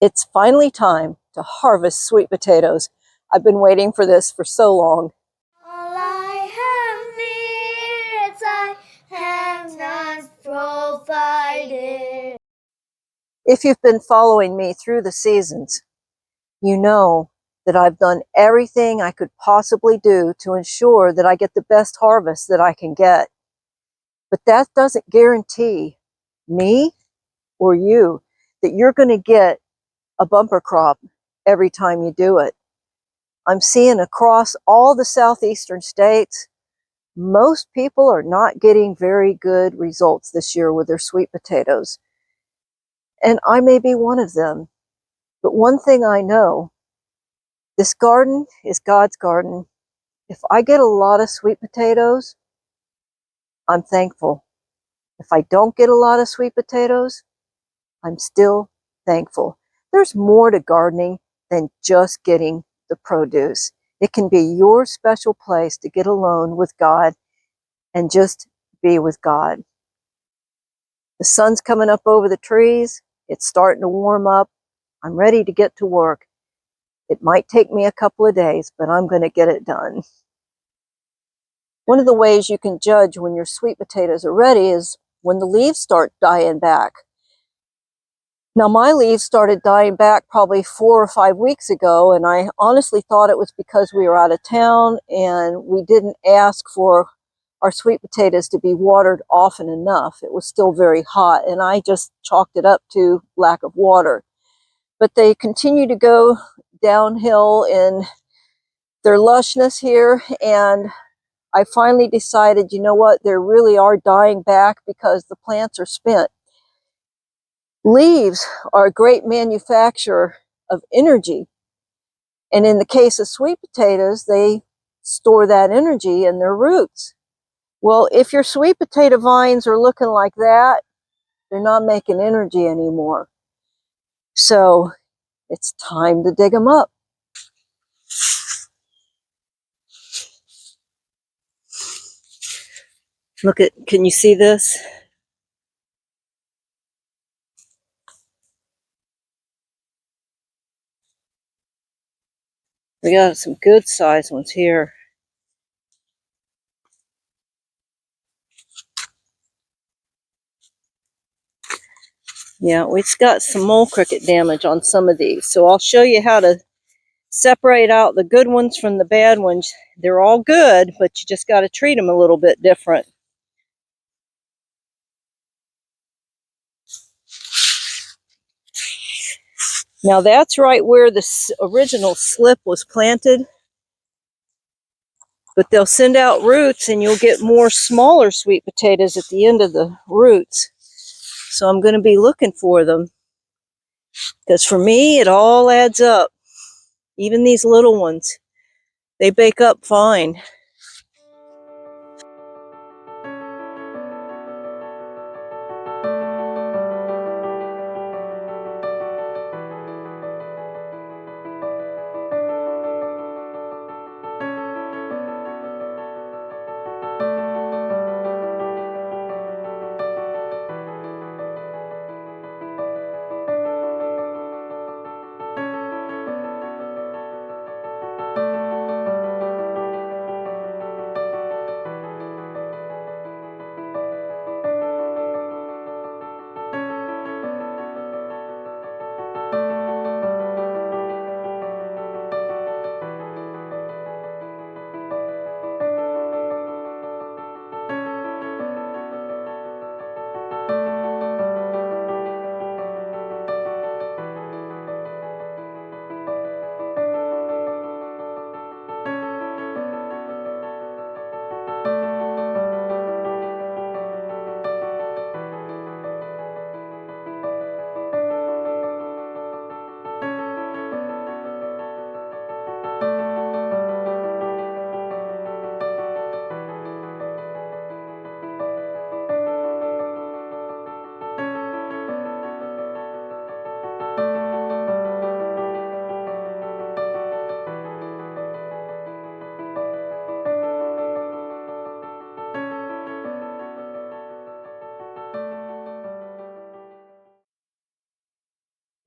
It's finally time to harvest sweet potatoes. I've been waiting for this for so long. All I have needs, I have not provided. If you've been following me through the seasons, you know that I've done everything I could possibly do to ensure that I get the best harvest that I can get. But that doesn't guarantee me or you that you're going to get a bumper crop every time you do it. I'm seeing across all the southeastern states, most people are not getting very good results this year with their sweet potatoes. And I may be one of them. But one thing I know, this garden is God's garden. If I get a lot of sweet potatoes, I'm thankful. If I don't get a lot of sweet potatoes, I'm still thankful. There's more to gardening than just getting the produce. It can be your special place to get alone with God and just be with God. The sun's coming up over the trees. It's starting to warm up. I'm ready to get to work. It might take me a couple of days, but I'm going to get it done. One of the ways you can judge when your sweet potatoes are ready is when the leaves start dying back. Now, my leaves started dying back probably 4 or 5 weeks ago, and I honestly thought it was because we were out of town and we didn't ask for our sweet potatoes to be watered often enough. It was still very hot, and I just chalked it up to lack of water. But they continue to go downhill in their lushness here, and I finally decided, you know what, they really are dying back because the plants are spent. Leaves are a great manufacturer of energy, and in the case of sweet potatoes, they store that energy in their roots. Well, if your sweet potato vines are looking like that, they're not making energy anymore. So it's time to dig them up. Look at, can you see this? We got some good sized ones here. Yeah, we've got some mole cricket damage on some of these. So I'll show you how to separate out the good ones from the bad ones. They're all good, but you just got to treat them a little bit different. Now that's right where the original slip was planted, but they'll send out roots and you'll get more smaller sweet potatoes at the end of the roots. So I'm going to be looking for them, because for me it all adds up. Even these little ones, they bake up fine.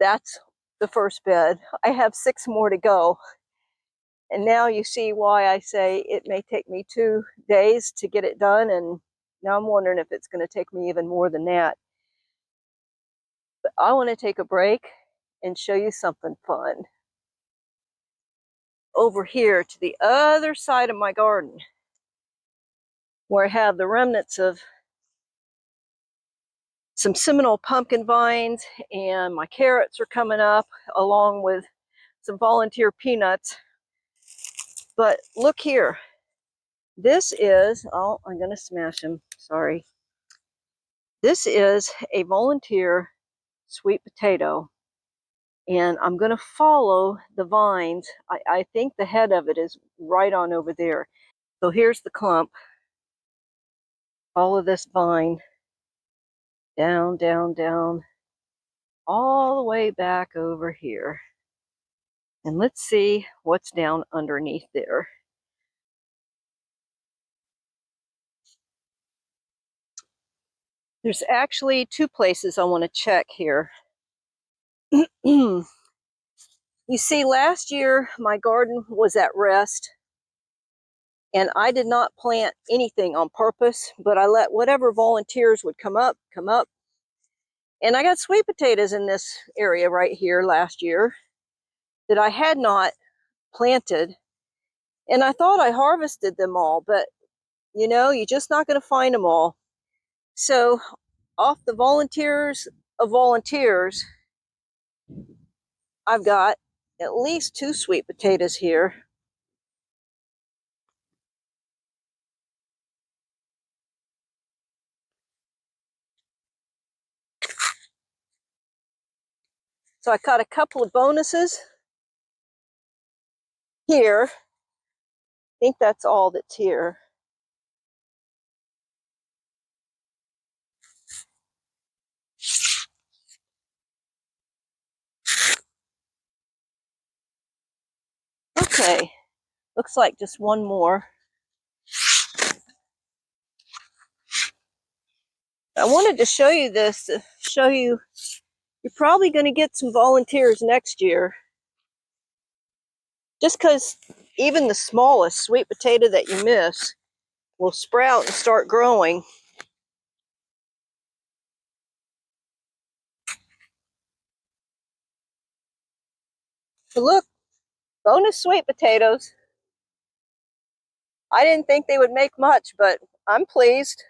That's the first bed. I have 6 more to go. And now you see why I say it may take me 2 days to get it done, and now I'm wondering if it's going to take me even more than that. But I want to take a break and show you something fun. Over here to the other side of my garden, where I have the remnants of some Seminole pumpkin vines, and my carrots are coming up along with some volunteer peanuts. But look here. This is, oh, I'm going to smash them. Sorry. This is a volunteer sweet potato, and I'm going to follow the vines. I think the head of it is right on over there. So here's the clump. Follow this vine down, down, down, all the way back over here. And let's see what's down underneath there. There's actually 2 places I want to check here. You see, last year my garden was at rest, and I did not plant anything on purpose, but I let whatever volunteers would come up. And I got sweet potatoes in this area right here last year that I had not planted. And I thought I harvested them all, but you know, you're just not going to find them all. So off the volunteers of volunteers, I've got at least 2 sweet potatoes here. So I caught a couple of bonuses here. I think that's all that's here. Okay, looks like just one more. I wanted to show you this to show you you're probably going to get some volunteers next year. Just because even the smallest sweet potato that you miss will sprout and start growing. But look, bonus sweet potatoes. I didn't think they would make much, but I'm pleased.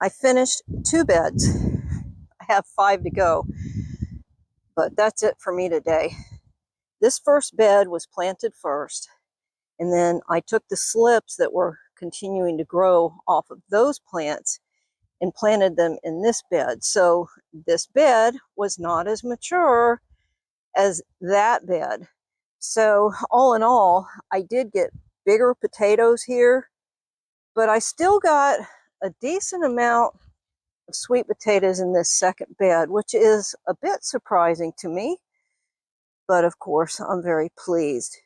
I finished 2 beds. I have 5 to go, but that's it for me today. This first bed was planted first, and then I took the slips that were continuing to grow off of those plants and planted them in this bed. So this bed was not as mature as that bed. So all in all, I did get bigger potatoes here, but I still got a decent amount of sweet potatoes in this second bed, which is a bit surprising to me, but of course I'm very pleased.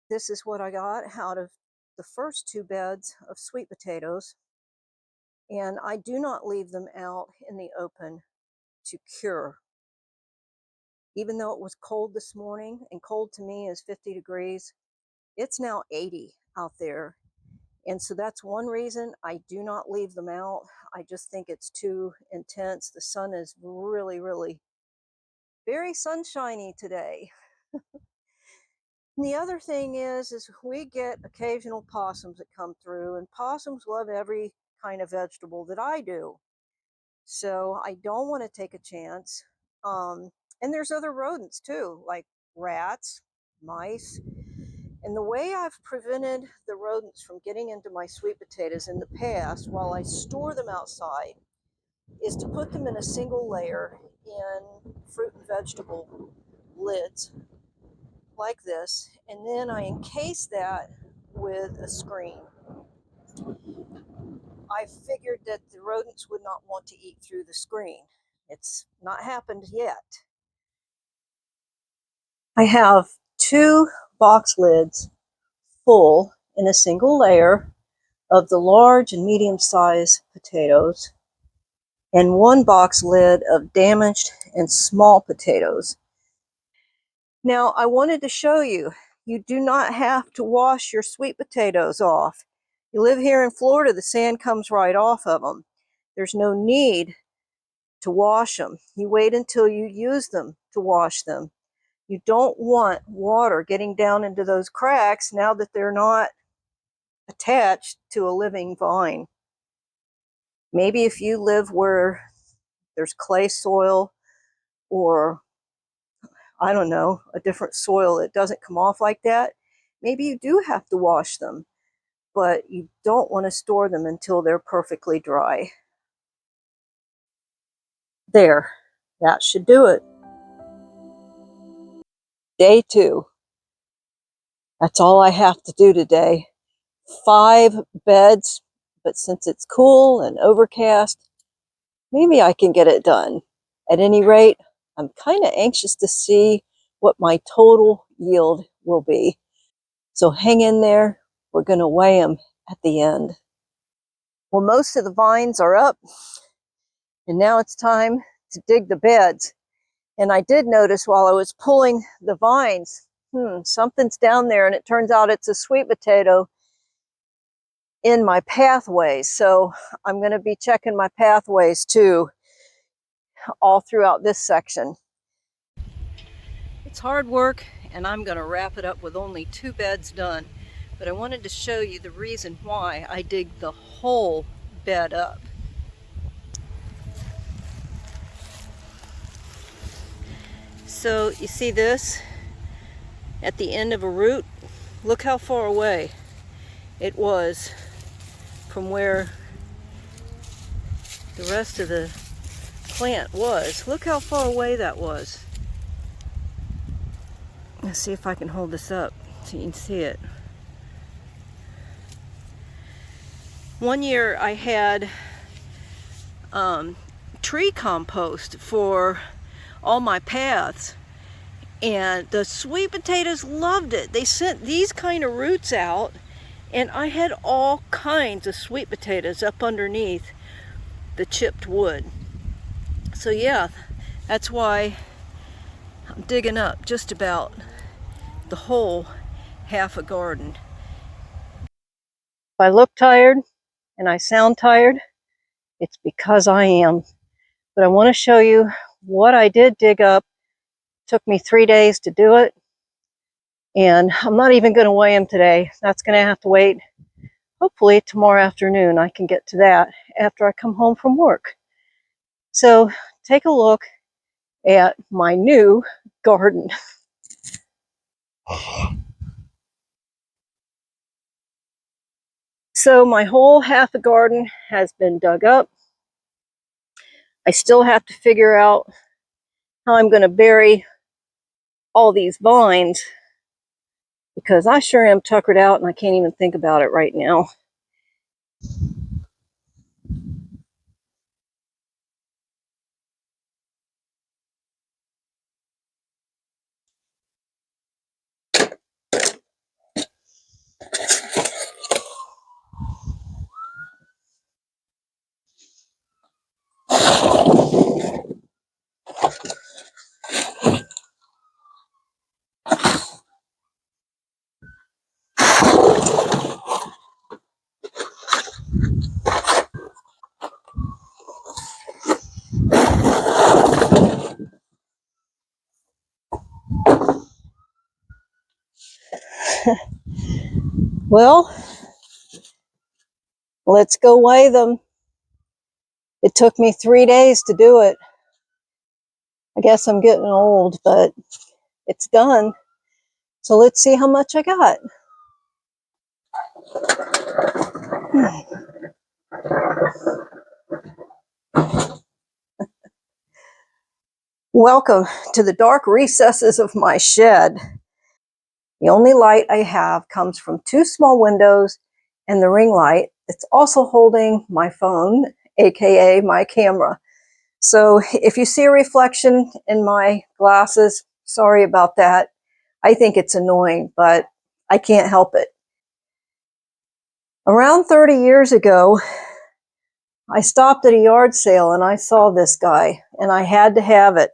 This is what I got out of the first 2 beds of sweet potatoes, and I do not leave them out in the open to cure. Even though it was cold this morning, and cold to me is 50 degrees, it's now 80 out there. And so that's one reason I do not leave them out. I just think it's too intense. The sun is really, really very sunshiny today. And the other thing is we get occasional possums that come through, and possums love every kind of vegetable that I do. So I don't want to take a chance. And there's other rodents too, like rats, mice. And the way I've prevented the rodents from getting into my sweet potatoes in the past while I store them outside is to put them in a single layer in fruit and vegetable lids like this, and then I encase that with a screen. I figured that the rodents would not want to eat through the screen. It's not happened yet. I have 2 box lids full in a single layer of the large and medium-sized potatoes, and 1 box lid of damaged and small potatoes. Now, I wanted to show you, you do not have to wash your sweet potatoes off. You live here in Florida, the sand comes right off of them. There's no need to wash them. You wait until you use them to wash them. You don't want water getting down into those cracks now that they're not attached to a living vine. Maybe if you live where there's clay soil, or I don't know, a different soil that doesn't come off like that, maybe you do have to wash them, but you don't want to store them until they're perfectly dry. There, that should do it. Day 2. That's all I have to do today. 5 beds, but since it's cool and overcast, maybe I can get it done. At any rate, I'm kind of anxious to see what my total yield will be. So hang in there. We're going to weigh them at the end. Well, most of the vines are up, and now it's time to dig the beds. And I did notice while I was pulling the vines, something's down there, and it turns out it's a sweet potato in my pathways. So I'm going to be checking my pathways too, all throughout this section. It's hard work, and I'm going to wrap it up with only 2 beds done. But I wanted to show you the reason why I dig the whole bed up. So you see this at the end of a root? Look how far away it was from where the rest of the plant was. Look how far away that was. Let's see if I can hold this up so you can see it. One year I had tree compost for all my paths, and the sweet potatoes loved it. They sent these kind of roots out, and I had all kinds of sweet potatoes up underneath the chipped wood. So yeah, that's why I'm digging up just about the whole half a garden. If I look tired and I sound tired, it's because I am. But I want to show you what I did dig up. It took me 3 days to do it, and I'm not even going to weigh them today. That's going to have to wait. Hopefully tomorrow afternoon I can get to that after I come home from work. So take a look at my new garden. So my whole half the garden has been dug up. I still have to figure out how I'm going to bury all these vines, because I sure am tuckered out and I can't even think about it right now. Well, let's go weigh them. It took me 3 days to do it. I guess I'm getting old, but it's done. So let's see how much I got. Welcome to the dark recesses of my shed. The only light I have comes from 2 small windows and the ring light. It's also holding my phone, aka my camera. So if you see a reflection in my glasses, sorry about that. I think it's annoying, but I can't help it. Around 30 years ago, I stopped at a yard sale and I saw this guy and I had to have it.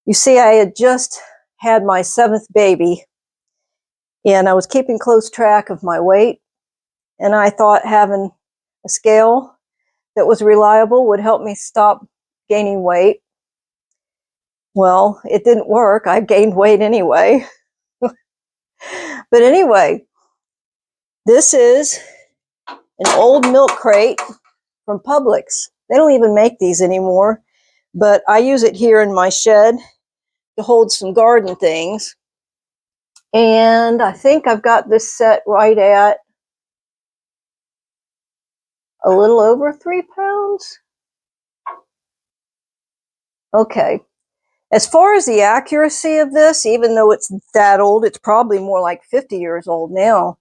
You see, I had just had my 7th baby and I was keeping close track of my weight, and I thought having a scale that was reliable would help me stop gaining weight. Well, it didn't work. I gained weight anyway. But anyway, this is an old milk crate from Publix. They don't even make these anymore, but I use it here in my shed to hold some garden things. And I think I've got this set right at a little over 3 pounds. Okay. As far as the accuracy of this, even though it's that old, it's probably more like 50 years old now.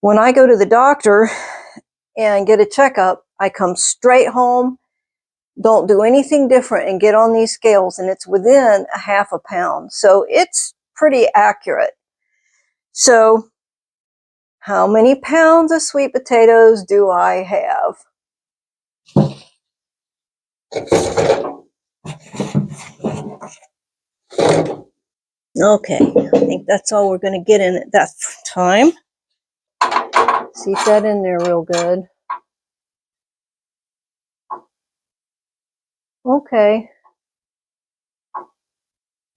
When I go to the doctor and get a checkup, I come straight home, don't do anything different, and get on these scales, and it's within a half a pound. So it's pretty accurate. So how many pounds of sweet potatoes do I have? Okay, I think that's all we're going to get in at that time. Seat that in there real good. Okay.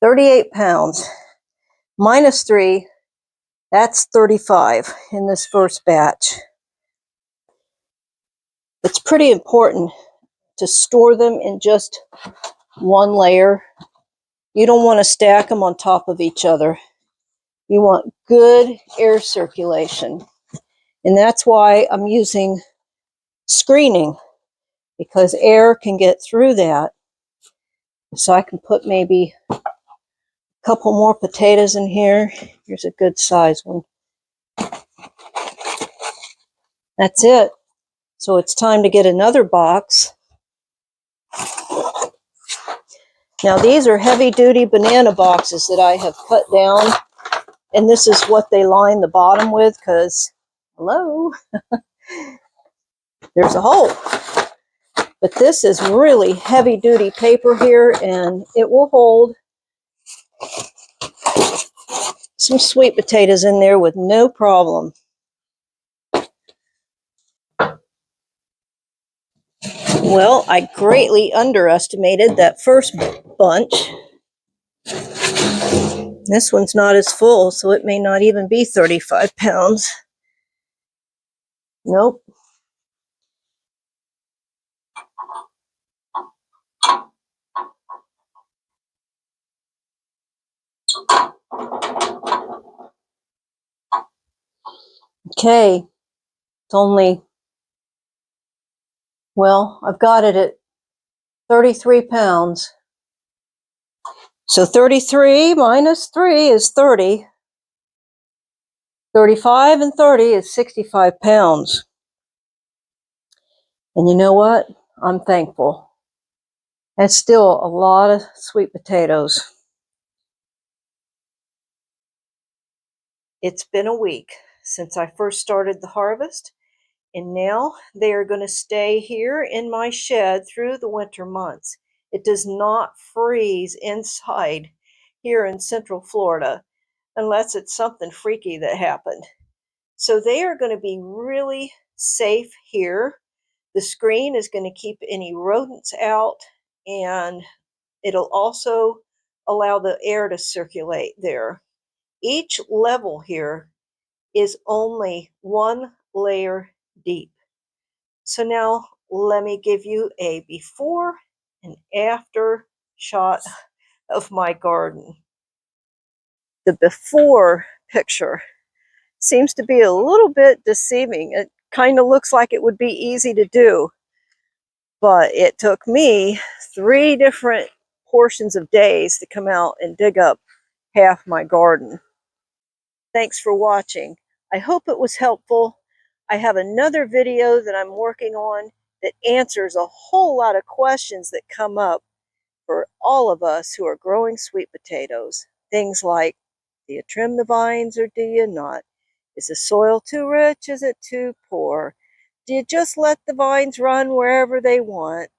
38 pounds. Minus 3, that's 35 in this first batch. It's pretty important to store them in just one layer. You don't want to stack them on top of each other. You want good air circulation. And that's why I'm using screening, because air can get through that. So I can put maybe a couple more potatoes in here. Here's a good size one. That's it. So it's time to get another box. Now these are heavy-duty banana boxes that I have cut down, and this is what they line the bottom with, because, hello, there's a hole. But this is really heavy-duty paper here, and it will hold some sweet potatoes in there with no problem. Well, I greatly underestimated that first bunch. This one's not as full, so it may not even be 35 pounds. Nope. Okay, it's only, well, I've got it at 33 pounds. So 33 minus 3 is 30. 35 and 30 is 65 pounds. And you know what? I'm thankful. That's still a lot of sweet potatoes. It's been a week since I first started the harvest, and now they are going to stay here in my shed through the winter months. It does not freeze inside here in Central Florida unless it's something freaky that happened. So they are going to be really safe here. The screen is going to keep any rodents out, and it'll also allow the air to circulate there. Each level here is only one layer deep. So now let me give you a before and after shot of my garden. The before picture seems to be a little bit deceiving. It kind of looks like it would be easy to do, but it took me 3 different portions of days to come out and dig up half my garden. Thanks for watching. I hope it was helpful. I have another video that I'm working on that answers a whole lot of questions that come up for all of us who are growing sweet potatoes. Things like, do you trim the vines or do you not? Is the soil too rich? Is it too poor? Do you just let the vines run wherever they want?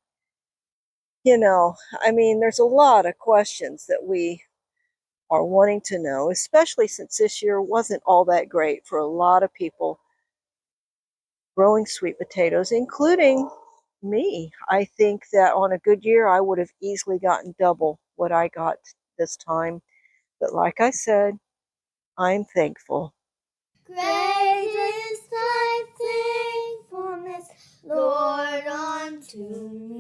I mean, there's a lot of questions that we are wanting to know, especially since this year wasn't all that great for a lot of people growing sweet potatoes, including me. I think that on a good year, I would have easily gotten double what I got this time. But like I said, I'm thankful. Great is thy faithfulness, Lord, unto me.